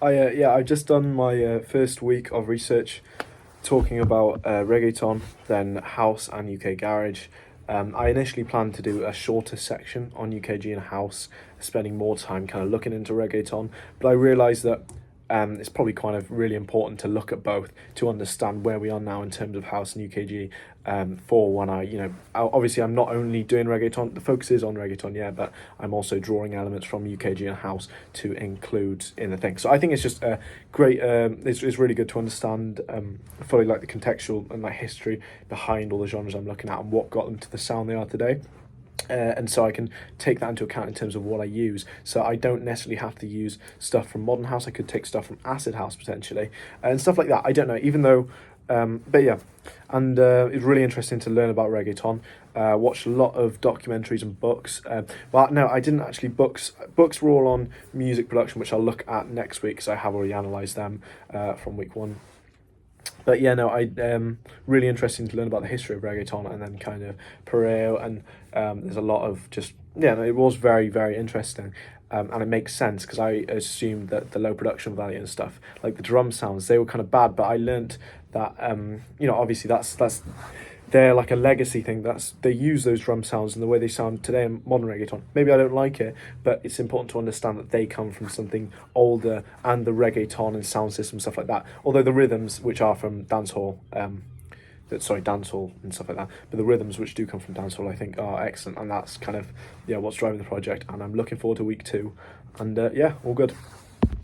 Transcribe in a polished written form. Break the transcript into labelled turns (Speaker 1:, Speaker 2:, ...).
Speaker 1: I've just done my first week of research talking about reggaeton, then house and UK garage. I initially planned to do a shorter section on UKG and house, spending more time kind of looking into reggaeton, but I realised that it's probably kind of really important to look at both to understand where we are now in terms of house and UKG. For when obviously I'm not only doing reggaeton, the focus is on reggaeton, yeah, but I'm also drawing elements from UKG and house to include in the thing. So I think it's just a great, it's really good to understand fully like the contextual and like history behind all the genres I'm looking at and what got them to the sound they are today. And so I can take that into account in terms of what I use. So I don't necessarily have to use stuff from modern house. I could take stuff from acid house potentially and stuff like that. I don't know, even though, but yeah. And it's really interesting to learn about reggaeton. Watched a lot of documentaries and books. Well, no, I didn't actually. Books were all on music production, which I'll look at next week because I have already analysed them from week one. But yeah, no, I really interesting to learn about the history of reggaeton and then kind of Pereo and there's a lot of just yeah, no, it was very very interesting. And it makes sense because I assumed that the low production value and stuff, like the drum sounds, they were kind of bad. But I learnt that obviously that's they're like a legacy thing. That's they use those drum sounds and the way they sound today in modern reggaeton. Maybe I don't like it, but it's important to understand that they come from something older and the reggaeton and sound system stuff like that. Although the rhythms, which are from dancehall, dancehall and stuff like that, but the rhythms which do come from dancehall, I think, are excellent, and that's kind of what's driving the project. And I'm looking forward to week two, and all good.